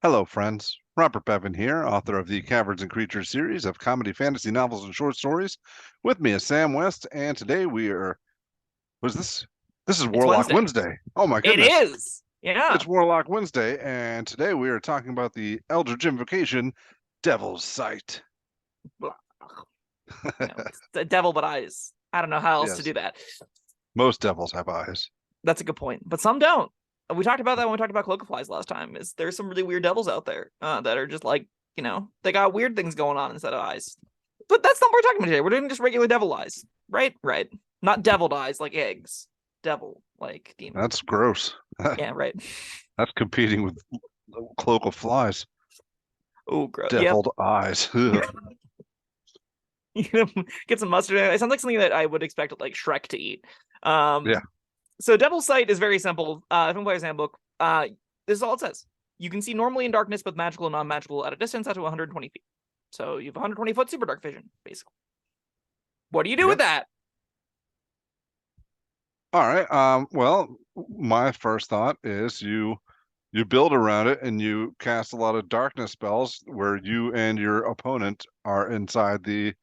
Hello, friends. Robert Bevan here, author of the Caverns and Creatures series of comedy, fantasy novels, and short stories. With me is Sam West, and today we are. Was this? This is It's Warlock Wednesday. Wednesday. Oh my It goodness! is. Yeah. It's Warlock Wednesday, and today we are talking about the Eldritch Invocation, Devil's Sight. Blah. It's the devil but eyes. I don't know how else to Yes, do that. most devils have eyes. That's a good point, but some don't. We talked about that when we talked about cloakflies last time. Is there's some really weird devils out there that are just like, they got weird things going on instead of eyes. But that's not what we're talking about today. We're doing just regular devil eyes, right? Right. Not deviled eyes like eggs. Devil like demon. That's gross. Yeah, right. That's competing with cloak of flies. Oh, gross. Yep. Deviled eyes. Ugh. Get some mustard in it. It sounds like something that I would expect like Shrek to eat. Yeah. So Devil's Sight is very simple. From Player's Handbook, this is all it says. You can see normally in darkness, both magical and non-magical, at a distance out to 120 feet. So you have 120-foot super dark vision, basically. What do you do with that? All right. Well, my first thought is you build around it and you cast a lot of darkness spells where you and your opponent are inside the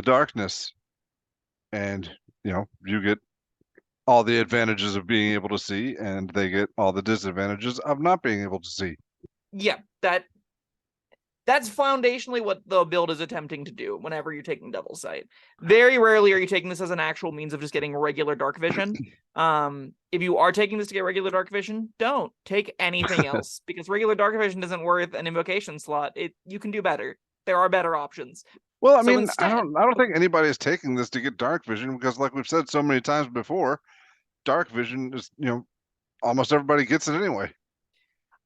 darkness, and you get all the advantages of being able to see, and they get all the disadvantages of not being able to see. Yeah, that's foundationally what the build is attempting to do whenever you're taking Devil's Sight. Very rarely are you taking this as an actual means of just getting regular dark vision. If you are taking this to get regular dark vision, don't take anything else, because regular dark vision isn't worth an invocation slot. You can do better. There are better options. Well, I So mean, instead, I don't think anybody is taking this to get dark vision, because like we've said so many times before, dark vision is, almost everybody gets it anyway.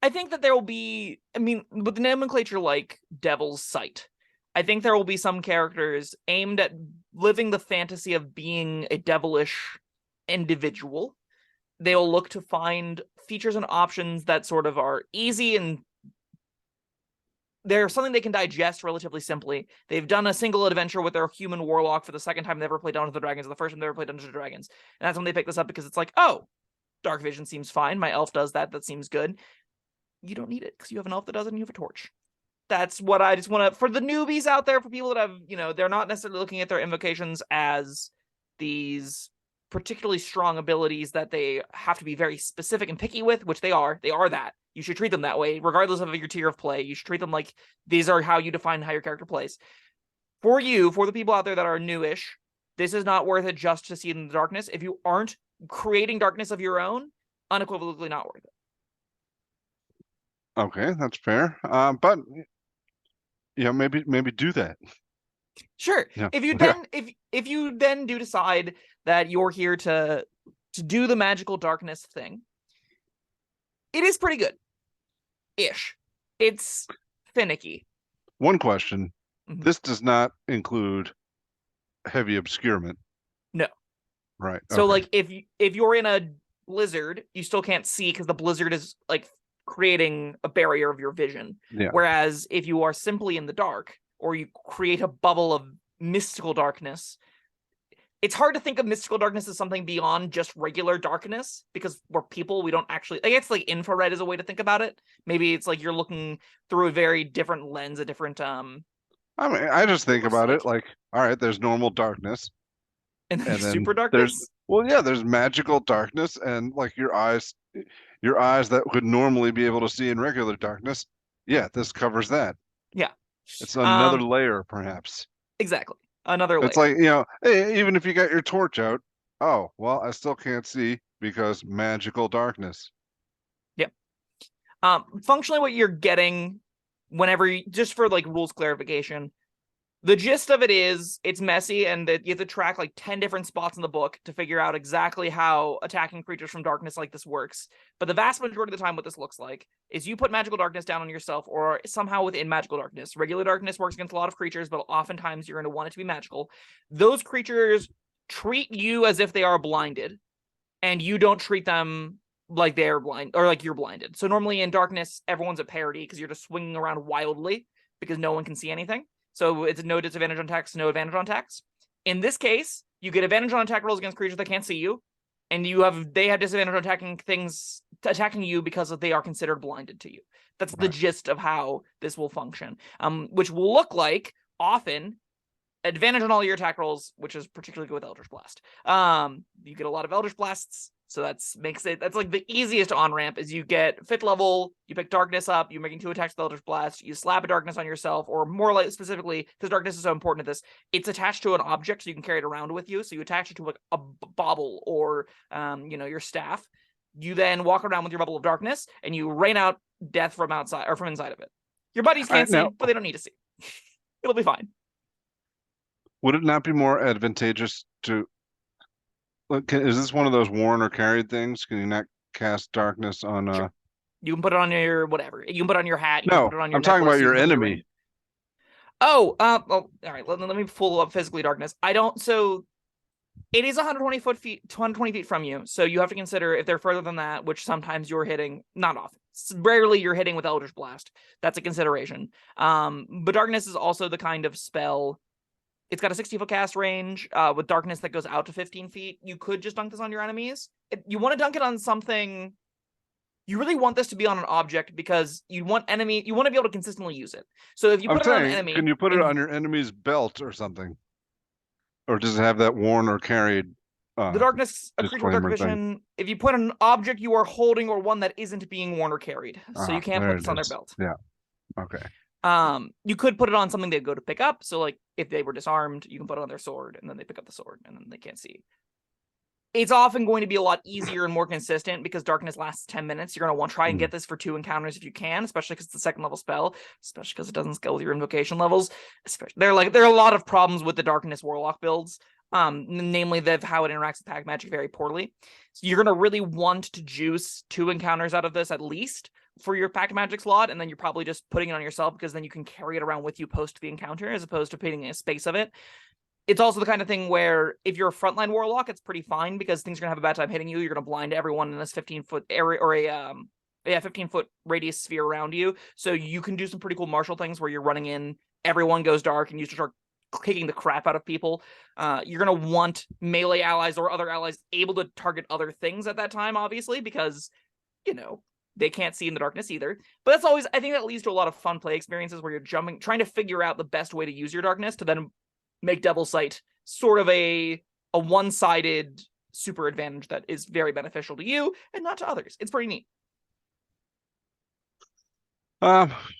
I think that there will be, with the nomenclature like Devil's Sight, I think there will be some characters aimed at living the fantasy of being a devilish individual. They will look to find features and options that sort of are easy and they're something they can digest relatively simply. They've done a single adventure with their human warlock for the second time they ever played Dungeons & Dragons, the first time they ever played Dungeons & Dragons. And that's when they pick this up, because it's like, oh, dark vision seems fine. My elf does that. That seems good. You don't need it because you have an elf that does it and you have a torch. That's what I just want to, for the newbies out there, for people that have, they're not necessarily looking at their invocations as these particularly strong abilities that they have to be very specific and picky with, which they are. They are that. You should treat them that way, regardless of your tier of play. You should treat them like these are how you define how your character plays. For the people out there that are newish, this is not worth it just to see in the darkness. If you aren't creating darkness of your own, unequivocally not worth it. Okay, that's fair. But maybe do that. Sure. Yeah. If you then do decide that you're here to do the magical darkness thing, it is pretty good. Ish. It's finicky. One question. Mm-hmm. This does not include heavy obscurement. No. Right. So okay. like if you're in a blizzard, you still can't see because the blizzard is like creating a barrier of your vision. Yeah. Whereas if you are simply in the dark, or you create a bubble of mystical darkness, it's hard to think of mystical darkness as something beyond just regular darkness, because we're people. We don't actually, I guess like infrared is a way to think about it. Maybe it's like you're looking through a very different lens, a different I just think about it like, all right, there's normal darkness, and then super darkness. There's magical darkness, and like your eyes that would normally be able to see in regular darkness. Yeah, this covers that. Yeah. It's another layer, perhaps. Exactly. Another layer. It's like, hey, even if you got your torch out, oh, well, I still can't see because magical darkness. Yeah. Functionally what you're getting just for like rules clarification, the gist of it is it's messy, and that you have to track like 10 different spots in the book to figure out exactly how attacking creatures from darkness like this works. But the vast majority of the time what this looks like is you put magical darkness down on yourself, or somehow within magical darkness. Regular darkness works against a lot of creatures, but oftentimes you're going to want it to be magical. Those creatures treat you as if they are blinded, and you don't treat them like they're blind, or like you're blinded. So normally in darkness, everyone's at parity because you're just swinging around wildly because no one can see anything. So it's no disadvantage on attacks, no advantage on attacks. In this case, you get advantage on attack rolls against creatures that can't see you, and they have disadvantage on attacking things attacking you because they are considered blinded to you. That's the gist of how this will function. Which will look like often advantage on all your attack rolls, which is particularly good with Eldritch Blast. You get a lot of Eldritch Blasts, so that's like the easiest on ramp. Is you get 5th level, you pick Darkness up, you're making 2 attacks with Eldritch Blast, you slap a Darkness on yourself, or more like specifically, because Darkness is so important at this, it's attached to an object, so you can carry it around with you. So you attach it to like a bauble or your staff. You then walk around with your bubble of darkness, and you rain out death from outside or from inside of it. Your buddies can't see, but they don't need to see. It'll be fine. Would it not be more advantageous to? Is this one of those worn or carried things? Can you not cast darkness on? Sure. You can put it on your whatever. You can put it on your hat. You No, can put it on your I'm talking about necklace, your enemy. Oh, well, all right. Let me pull up physically darkness. I don't. So it is 220 feet from you. So you have to consider if they're further than that, which sometimes you're hitting. Not often. Rarely you're hitting with Eldritch Blast. That's a consideration. But darkness is also the kind of spell. It's got a 60-foot cast range with darkness that goes out to 15 feet. You could just dunk this on your enemies. You want to dunk it on something. You really want this to be on an object because you want to be able to consistently use it. So if you put it on an enemy, can you put it on your enemy's belt or something? Or does it have that worn or carried? The darkness, a creature with dark vision. If you put an object you are holding or one that isn't being worn or carried, so you can't put this on their belt. Yeah. Okay. You could put it on something they go to pick up. So like if they were disarmed, you can put it on their sword and then they pick up the sword and then they can't see. It's often going to be a lot easier and more consistent because darkness lasts 10 minutes. You're going to want to try and get this for 2 encounters if you can, especially because it's a 2nd level spell, especially because it doesn't scale with your invocation levels. There are a lot of problems with the darkness warlock builds. Namely how it interacts with pack magic very poorly. So you're going to really want to juice 2 encounters out of this at least for your pack magic slot, and then you're probably just putting it on yourself because then you can carry it around with you post the encounter as opposed to putting in a space of it. It's also the kind of thing where if you're a frontline warlock, it's pretty fine because things are going to have a bad time hitting you. You're going to blind everyone in this 15-foot area or a 15-foot radius sphere around you. So you can do some pretty cool martial things where you're running in, everyone goes dark, and you start kicking the crap out of people. You're going to want melee allies or other allies able to target other things at that time, obviously, because, they can't see in the darkness either. But that's always, I think that leads to a lot of fun play experiences where you're trying to figure out the best way to use your darkness to then make Devil Sight sort of a one-sided super advantage that is very beneficial to you and not to others. It's pretty neat.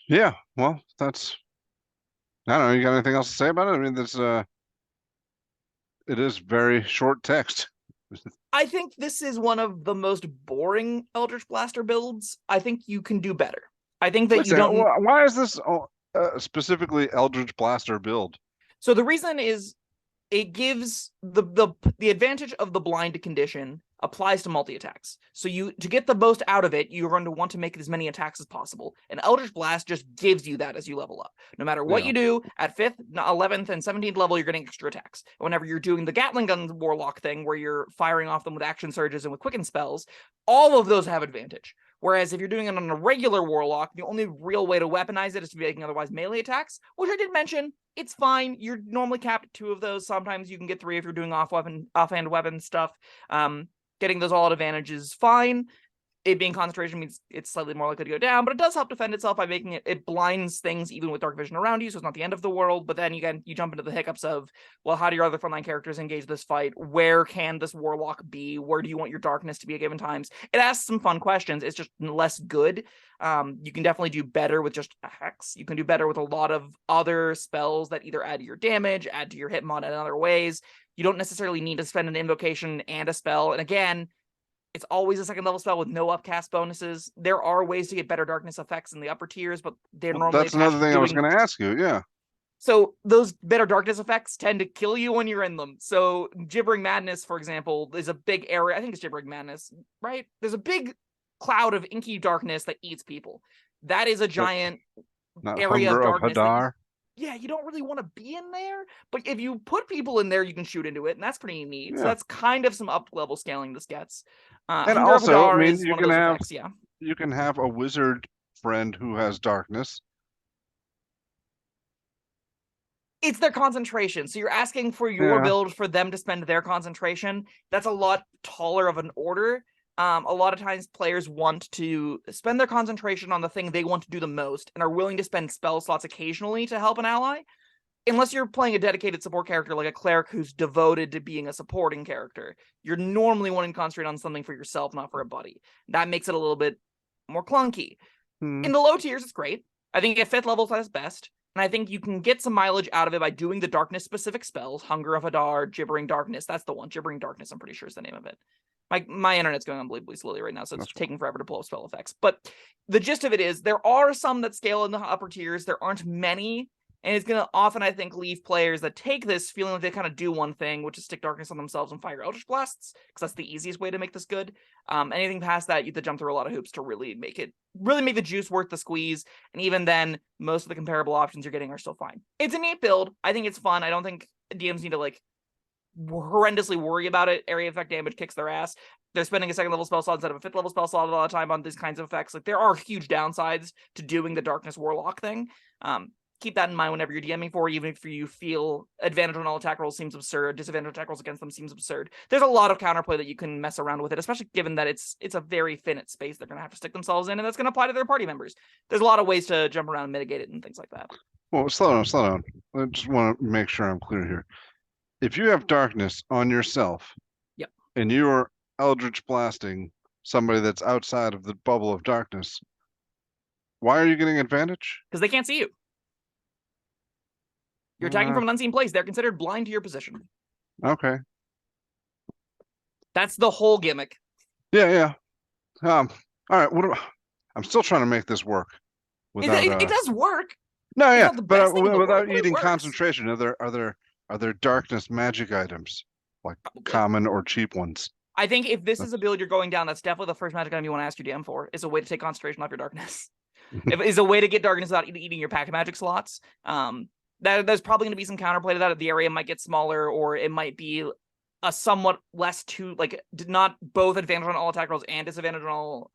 Yeah, well, that's, I don't know, you got anything else to say about it? I mean, it is very short text. I think this is one of the most boring Eldritch Blaster builds. I think you can do better. I think that you don't. Why is this specifically Eldritch Blaster build? So the reason is it gives the advantage of the blind condition applies to multi-attacks. So to get the most out of it, you're going to want to make as many attacks as possible. And Eldritch Blast just gives you that as you level up. No matter what you do, at 5th, 11th, and 17th level, you're getting extra attacks. And whenever you're doing the Gatling gun warlock thing, where you're firing off them with action surges and with quicken spells, all of those have advantage. Whereas if you're doing it on a regular warlock, the only real way to weaponize it is to be making otherwise melee attacks, which I did mention. It's fine. You're normally capped at 2 of those. Sometimes you can get 3 if you're doing offhand weapon stuff. Getting those all at advantage is fine. It being concentration means it's slightly more likely to go down, but it does help defend itself by making it blinds things even with dark vision around you, so it's not the end of the world. But then you jump into the hiccups of, well, how do your other frontline characters engage this fight? Where can this warlock be? Where do you want your darkness to be at given times? It asks some fun questions. It's just less good. You can definitely do better with just a hex. You can do better with a lot of other spells that either add to your damage, add to your hit mod in other ways. You don't necessarily need to spend an invocation and a spell. And again, it's always a 2nd level spell with no upcast bonuses. There are ways to get better darkness effects in the upper tiers, but they're normally. That's another thing I was going to ask you. Yeah. So those better darkness effects tend to kill you when you're in them. So Gibbering Madness, for example, is a big area. I think it's Gibbering Madness, right? There's a big cloud of inky darkness that eats people. That is a giant area of darkness. Yeah, you don't really want to be in there, but if you put people in there, you can shoot into it, and that's pretty neat. Yeah. So that's kind of some up-level scaling this gets. And also, I mean, you can have a wizard friend who has darkness. It's their concentration. So you're asking for your build for them to spend their concentration. That's a lot taller of an order. A lot of times players want to spend their concentration on the thing they want to do the most and are willing to spend spell slots occasionally to help an ally. Unless you're playing a dedicated support character like a cleric who's devoted to being a supporting character, you're normally wanting to concentrate on something for yourself, not for a buddy. That makes it a little bit more clunky. In the low tiers, it's great. I think at 5th level, it's best. And I think you can get some mileage out of it by doing the darkness-specific spells. Hunger of Hadar, Gibbering Darkness. That's the one. Gibbering Darkness, I'm pretty sure is the name of it. My internet's going unbelievably slowly right now, so it's taking forever to pull up spell effects. But the gist of it is there are some that scale in the upper tiers. There aren't many. And it's going to often, I think, leave players that take this feeling like they kind of do one thing, which is stick darkness on themselves and fire Eldritch Blasts, because that's the easiest way to make this good. Anything past that, you have to jump through a lot of hoops to really make the juice worth the squeeze. And even then, most of the comparable options you're getting are still fine. It's a neat build. I think it's fun. I don't think DMs need to horrendously worry about it. Area effect damage kicks their ass. They're spending a 2nd level spell slot instead of a 5th level spell slot a lot of time on these kinds of effects. There are huge downsides to doing the Darkness Warlock thing. Keep that in mind whenever you're DMing for, even if you feel advantage on all attack rolls seems absurd, disadvantage attack rolls against them seems absurd. There's a lot of counterplay that you can mess around with it, especially given that it's a very finite space they're going to have to stick themselves in, and that's going to apply to their party members. There's a lot of ways to jump around and mitigate it and things like that. Well, slow down. I just want to make sure I'm clear here. If you have darkness on yourself, yep, and you are Eldritch blasting somebody that's outside of the bubble of darkness, why are you getting advantage? Because they can't see you. You're attacking from an unseen place. They're considered blind to your position. Okay. That's the whole gimmick. Yeah. All right. I'm still trying to make this work. Without, it does work. No, yeah, but without eating concentration, are there darkness magic items, like common or cheap ones? I think if this is a build you're going down, that's definitely the first magic item you want to ask your DM for, is a way to take concentration off your darkness. Is a way to get darkness without eating your pack magic slots. There's probably going to be some counterplay to that. The area might get smaller, or it might be a somewhat less not both advantage on all attack rolls and disadvantage on all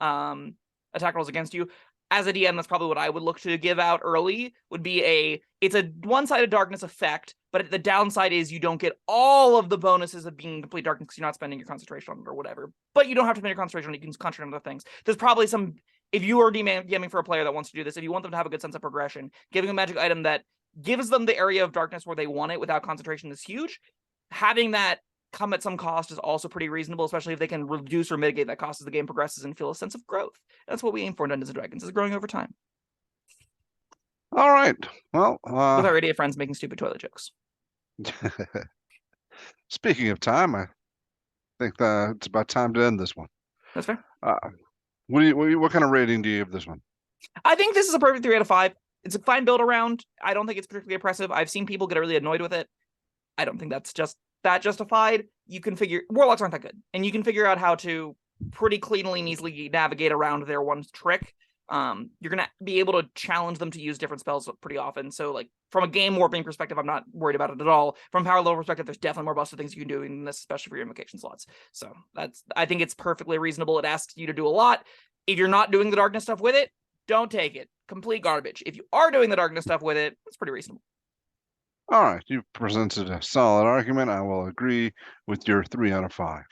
attack rolls against you. As a DM, that's probably what I would look to give out early, would be it's a one-sided darkness effect, but the downside is you don't get all of the bonuses of being complete darkness because you're not spending your concentration on it or whatever. But you don't have to spend your concentration on it, you can concentrate on other things. There's probably some, if you are DMing for a player that wants to do this, if you want them to have a good sense of progression, giving a magic item that gives them the area of darkness where they want it without concentration is huge. Having that come at some cost is also pretty reasonable, especially if they can reduce or mitigate that cost as the game progresses and feel a sense of growth. That's what we aim for in Dungeons & Dragons, is growing over time. All right. Well, with our idiot friends making stupid toilet jokes. Speaking of time, I think that it's about time to end this one. That's fair. What kind of rating do you give this one? I think this is a perfect 3 out of 5. It's a fine build around. I don't think it's particularly oppressive. I've seen people get really annoyed with it. I don't think that's just that justified. You can figure warlocks aren't that good, and you can figure out how to pretty cleanly and easily navigate around their one trick. You're gonna be able to challenge them to use different spells pretty often. So, from a game warping perspective, I'm not worried about it at all. From a power level perspective, there's definitely more busted things you can do in this, especially for your invocation slots. So I think it's perfectly reasonable. It asks you to do a lot. If you're not doing the darkness stuff with it, don't take it. Complete garbage. If you are doing the darkness stuff with it, it's pretty reasonable. All right, you've presented a solid argument. I will agree with your 3 out of 5.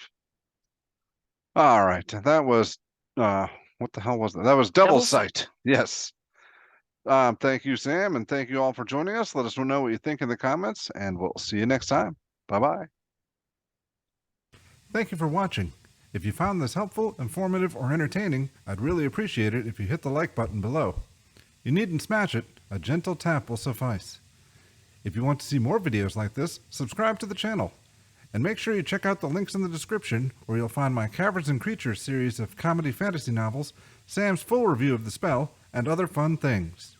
All right, that was what the hell was that? That was Devil's Sight. Yes. Thank you, Sam, and thank you all for joining us. Let us know what you think in the comments, and we'll see you next time. Bye-bye. Thank you for watching. If you found this helpful, informative, or entertaining, I'd really appreciate it if you hit the like button below. You needn't smash it. A gentle tap will suffice. If you want to see more videos like this, subscribe to the channel. And make sure you check out the links in the description, where you'll find my Caverns Creatures series of comedy fantasy novels, Sam's full review of the spell, and other fun things.